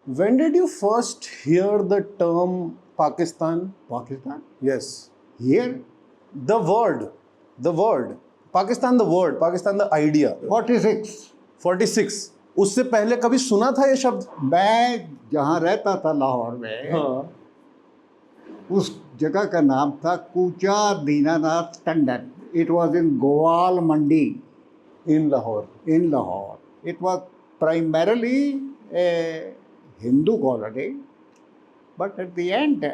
When did you first hear the term Pakistan? Pakistan? Yes. Here? The word. Pakistan the word, Pakistan the idea. 46. 46. उससे पहले कभी सुना था ये शब्द? मैं जहाँ रहता था लाहौर में, हाँ. उस जगह का नाम था कूचा Dinanath Tandon. It was in Gowal Mandi. In Lahore. In Lahore. It was primarily a Hindu colony, but at the end,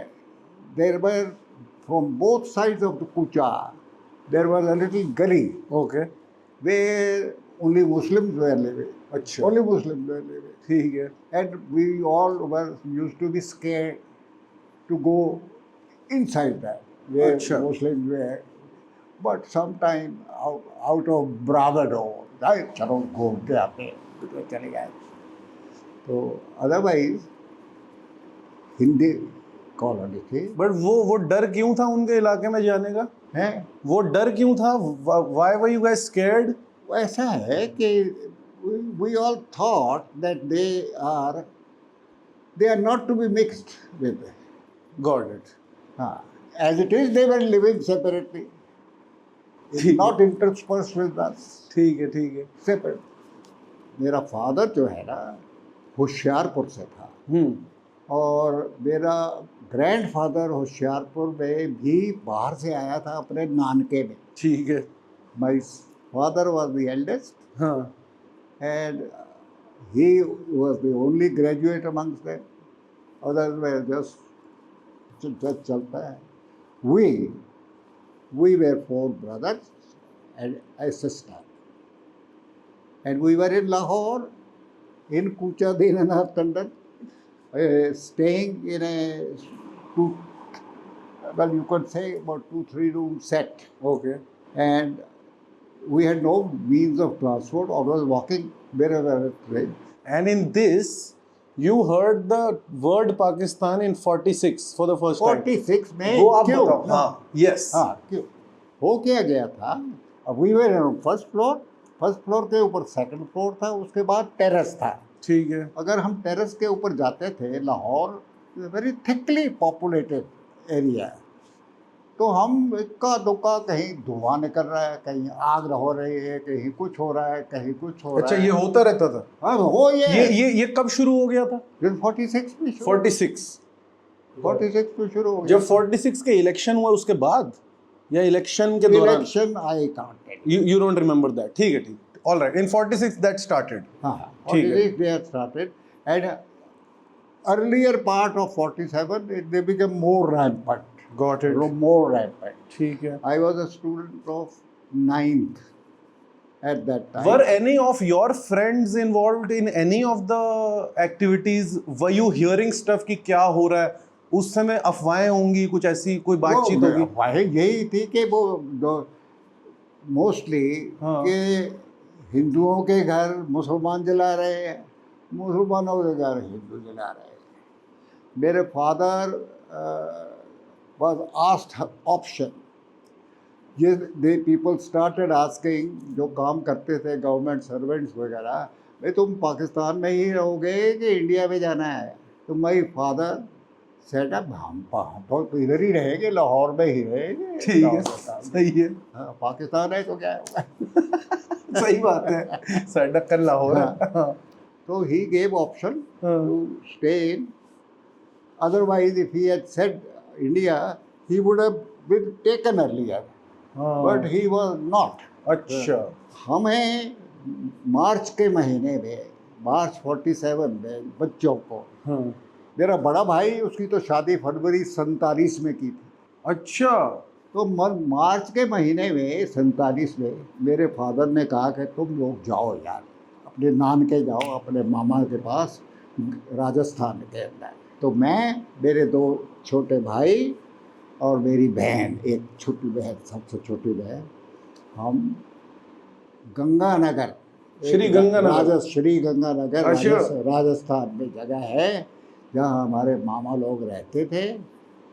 there were, from both sides of the Kucha, there was a little gully. Okay. Where only Muslims were living. अच्छा. Only Muslims were living. ठीक है. And we all were used to be scared to go inside that, where अच्छा. Muslims were. But sometime out of bravado, चलो घूम के आते हैं, चले गए. तो अदरवाइज हिंदी कॉलोनी थी. बट वो डर क्यों था उनके इलाके में जाने का? है वो डर क्यों था? Why were you guys scared? ऐसा है कि we all thought that they are not to be mixed with. Got it. हाँ, as it is, they were living separately, not interspersed with us. ठीक है. Separate. मेरा फादर जो है ना होशियारपुर से था, और मेरा ग्रैंडफादर होशियारपुर में भी बाहर से आया था अपने नानके में. ठीक है. My father was the eldest. हाँ. And he was the only graduate amongst them. Others were just चलता है. We were 4 brothers and a sister. And we were in Lahore, in Kucha Deenanath Tandon, staying in you could say about 2-3 room set. Okay. And we had no means of transport, always walking wherever it rained. And in this, you heard the word Pakistan in 46 for the first time. 46 में वो आप क्यों? बताओ. हाँ. Yes. हाँ, क्यों? हो क्या गया था? We were on first floor. First floor के ऊपर सेकंड फ्लोर था, उसके बाद टेरेस था. ठीक है. अगर हम टेरेस के ऊपर जाते थे, Lahore very thickly populated area, तो हम इक्का दुक्का कहीं धुआं निकल रहा है, कहीं आग हो रही है, कहीं कुछ हो रहा है, कहीं कुछ हो रहा है. अच्छा, ये होता रहता था? हाँ, हो ये कब शुरू हो गया था? 46 में. 46 में शुरू हो गया. जब 46 के इलेक्शन हुआ उसके बाद या इलेक्शन के दौरान? Election I counted. You don't remember that. ठीक है. All right. In 46 that started. हाँ, ठीक है. 46 they had started, and earlier part of 47 they became more rampant. Got it. More rampant. ठीक है. I was a student of 9th at that time. Were any of your friends involved in any of the activities? Were you hearing stuff कि क्या हो रहा है? उस समय अफवाहें होंगी, कुछ ऐसी कोई बातचीत होगी? अफवाहें यही थी कि वो मोस्टली कि हिंदुओं के घर मुसलमान जला रहे हैं, मुसलमानों के घर हिंदू जला रहे हैं. मेरे father was asked option. They people started asking, जो काम करते थे गवर्नमेंट सर्वेंट्स वगैरह, भाई तुम पाकिस्तान में ही रहोगे कि इंडिया में जाना है? तो माई फादर सेट अप, हम तो इधर ही रहेंगे, लाहौर में ही रहेंगे. ठीक है. सही है. हाँ, पाकिस्तान है तो क्या होगा. सही बात है. सेटअप कर लाहौर. तो he gave option to stay in. Otherwise if he had said India, he would have been taken earlier, but he was not. अच्छा. हमें मार्च के महीने में, मार्च 47 में बच्चों को, मेरा बड़ा भाई उसकी तो शादी फरवरी 47 में की थी. अच्छा. तो मार्च के महीने में 47 में मेरे फादर ने कहा कि तुम लोग जाओ यार, अपने नानके जाओ, अपने मामा के पास राजस्थान के अंदर. तो मैं, मेरे 2 छोटे भाई और मेरी बहन, एक छोटी बहन, सबसे छोटी बहन, हम गंगानगर, श्री गंगानगर राजस्थान में जगह है जहाँ हमारे मामा लोग रहते थे,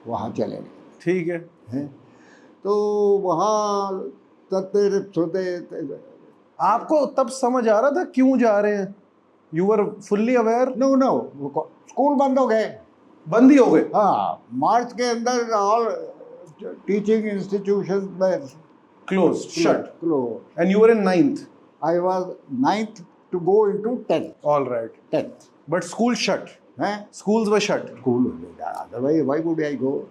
वहाँ चले गए. ठीक है. तो वहाँ तब आपको तब समझ आ रहा था क्यों जा रहे हैं? You were fully aware? No no, school बंद हो गए. बंद ही हो गए. हाँ, मार्च के अंदर ऑल टीचिंग इंस्टीट्यूशंस में Closed, shut. Close. And you were in 9th. I was 9th to go into 10th. All right. 10th. But school shut. हैं? Schools were shut. School otherwise why would I go?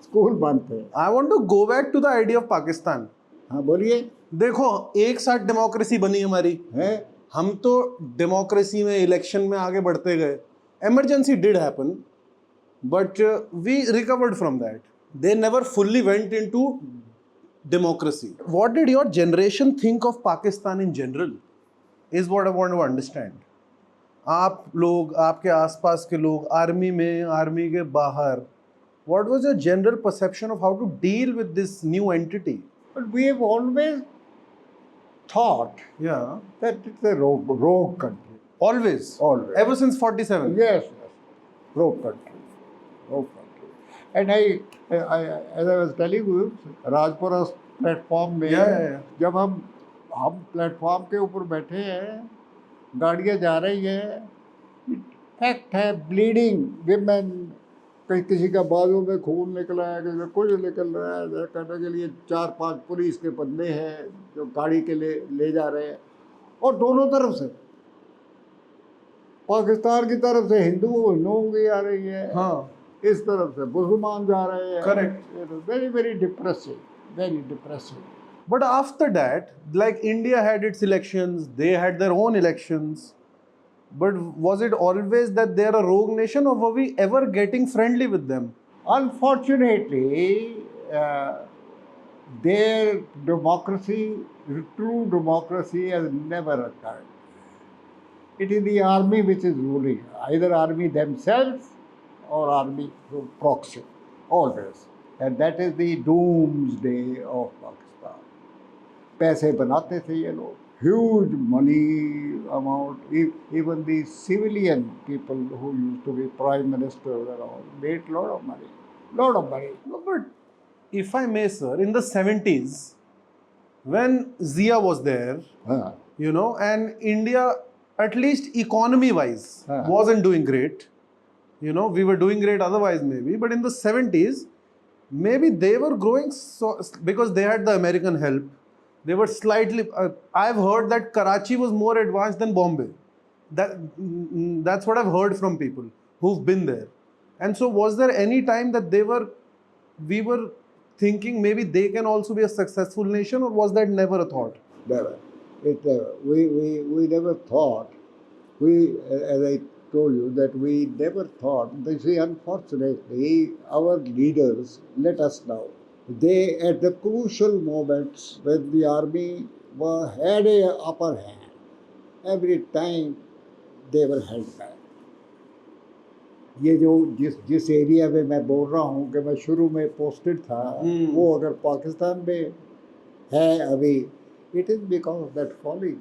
School बंद थे. I want to go back to the idea of Pakistan. हाँ बोलिए. देखो, एक साथ democracy बनी हमारी है. हम तो डेमोक्रेसी में इलेक्शन में आगे बढ़ते गए. Emergency did happen, but we recovered from that. They never fully went into democracy. What did your generation think of Pakistan in general? Is what I want to understand. आप लोग, आपके आसपास के लोग, आर्मी में, आर्मी के बाहर, what was your general perception of how to deal with this new entity? But we have always thought Yeah. that it's a rogue country. Always. Always. Ever since 47. Yes, rogue country. Rogue country. And as I was telling you, Rajpura platform में जब हम platform के ऊपर बैठे हैं, गाड़ियाँ जा रही हैं, फैक्ट है, ब्लीडिंग विमेन, कहीं किसी का बाजू में खून निकला है, किसी का कुछ निकल रहा है, करने के लिए 4-5 पुलिस के बंदे हैं जो गाड़ी के ले जा रहे हैं. और दोनों तरफ से, पाकिस्तान की तरफ से हिंदुओं की आ रही है, हाँ. इस तरफ से मुसलमान जा रहे हैं. Correct. Very very depressing, very depressing. But after that, like India had its elections, they had their own elections. But was it always that they are a rogue nation, or were we ever getting friendly with them? Unfortunately, their democracy, true democracy, has never occurred. It is the army which is ruling, either army themselves or army through proxy, always. And that is the doomsday of Pakistan. पैसे बनाते थे ये लोग, huge money amount. Even the civilian people who used to be prime ministers and all made lot of money. No, but if I may, sir, in the 70s, when Zia was there, you know, and India, at least economy-wise, wasn't doing great. You know, we were doing great otherwise maybe, but in the 70s, maybe they were growing so, because they had the American help. They were slightly, I've heard that Karachi was more advanced than Bombay. That's what I've heard from people who've been there. And so was there any time that we were thinking maybe they can also be a successful nation, or was that never a thought? Never. We never thought. As I told you, that we never thought. You see, unfortunately, our leaders let us down. They, at the crucial moments when the army had a upper hand, every time they were held back. ये जो जिस area में मैं बोल रहा हूँ कि मैं शुरू में पोस्टेड था, वो अगर पाकिस्तान में है अभी, it is because of that folly.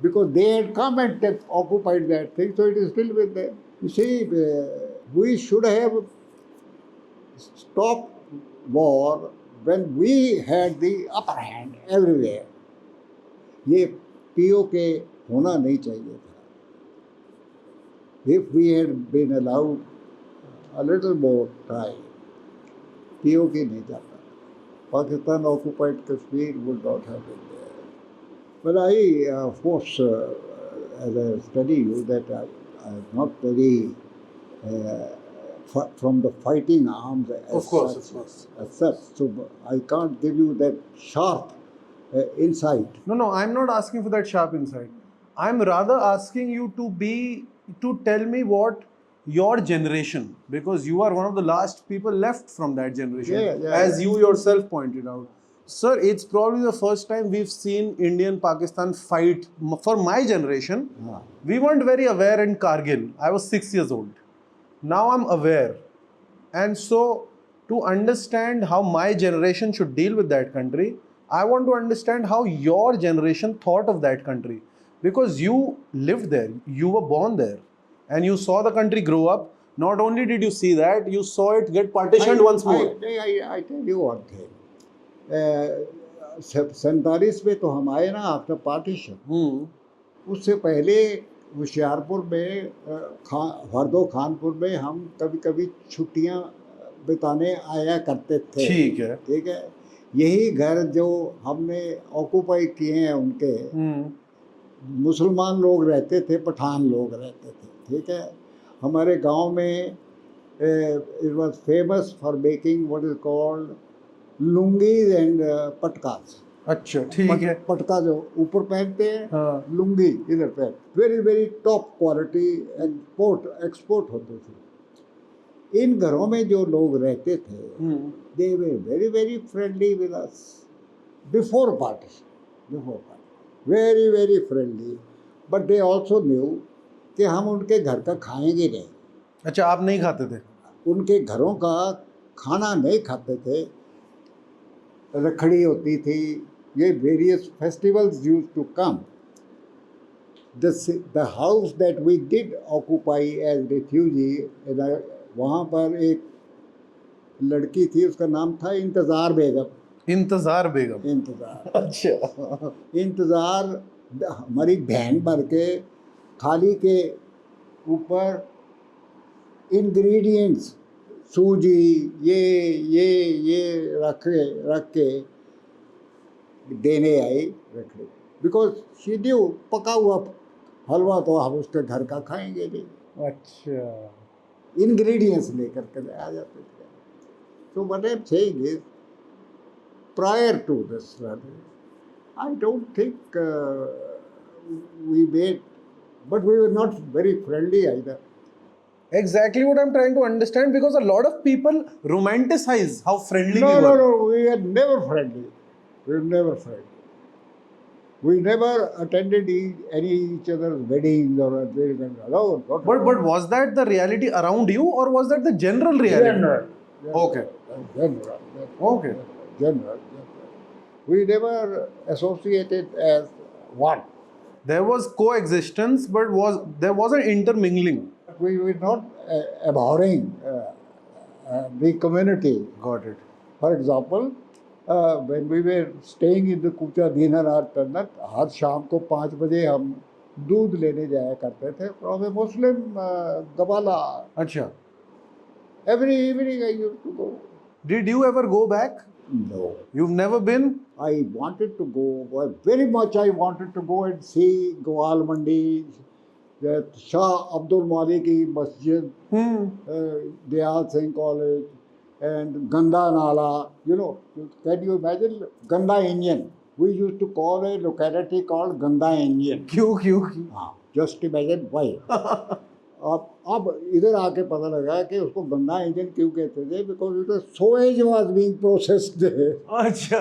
Because they had come and occupied that thing, so it is still with them. You see, we should have stopped war when we had the upper hand everywhere. ये POK होना नहीं चाहिए था. If we had been allowed a little more time, POK नहीं जाता. Pakistan occupied Kashmir would not have been there. But I, of course, as I study you, that I am not very from the fighting arms as such. So I can't give you that sharp insight. No, I'm not asking for that sharp insight. I'm rather asking you to tell me what your generation, because you are one of the last people left from that generation, as you yourself pointed out. Sir, it's probably the first time we've seen Indian-Pakistan fight. For my generation, we weren't very aware in Kargil. I was 6 years old. Now I'm aware. And so, to understand how my generation should deal with that country, I want to understand how your generation thought of that country. Because you lived there, you were born there, and you saw the country grow up. Not only did you see that, you saw it get partitioned once more. I tell you one thing. 47 में तो हम आए ना after partition. उससे पहले होशियारपुर में हरदो खानपुर में हम कभी कभी छुट्टियां बिताने आया करते थे। ठीक है। ठीक है, यही घर जो हमने ऑक्यूपाई किए हैं उनके मुसलमान लोग रहते थे, पठान लोग रहते थे। ठीक है, हमारे गांव में it was famous for making what is called lungis and patkas. अच्छा, ठीक है। पटका जो ऊपर पहनते हैं, हाँ। लुंगी इधर पहन, very very top quality, export होते थे। इन घरों में जो लोग रहते थे, they were very very friendly with us before partition, very very friendly, but they also knew कि हम उनके घर का खाएंगे नहीं। अच्छा, आप नहीं खाते थे? उनके घरों का खाना नहीं खाते थे। रखड़ी होती थी, ये various festivals used to come. The house that we did occupy as refugee, वहाँ पर एक लड़की थी, उसका नाम था इंतज़ार बेगम। इंतजार बेगम? इंतज़ार। अच्छा। इंतज़ार हमारी बहन भर के थाली के ऊपर इंग्रेडिएंट्स, सूजी, ये रख के देने आई रखड़ी, बिकॉज शी ड्यू पका हुआ हलवा तो हम उसके घर का खाएंगे नहीं। अच्छा, इंग्रेडिएंट्स लेकर के आ जाते थे। So what I'm saying is, prior to this, I don't think we made, but we were not very friendly either. exactly what I'm trying to understand, because a lot of people romanticize how friendly we were. No, we were never friendly. We were never friendly. We never attended each other's weddings or anything. No, But was that the reality around you, or was that the general reality? General. Okay. General. Okay. General. We never associated as one. There was coexistence, but there was an intermingling. We were not abhorring the community. Got it. For example, when we were staying in the Kucha Dinar or Tannat, हर शाम को 5 बजे हम दूध लेने जाया करते थे from a Muslim गवाला. अच्छा. Every evening I used to go. Did you ever go back? No. You've never been? I wanted to go, very much I wanted to go and see Gowal Mandi, that Shah Abdul Mali ki Masjid, Dayal Singh College, and Ganda Nala. You know, can you imagine? Ganda Indian. We used to call a locality called Ganda Indian. क्यों? Just imagine why. अब इधर आके पता लगा कि उसको गंदा engine क्यों कहते थे, बिकॉज इट सोएज वाज बीइंग प्रोसेस्ड। अच्छा।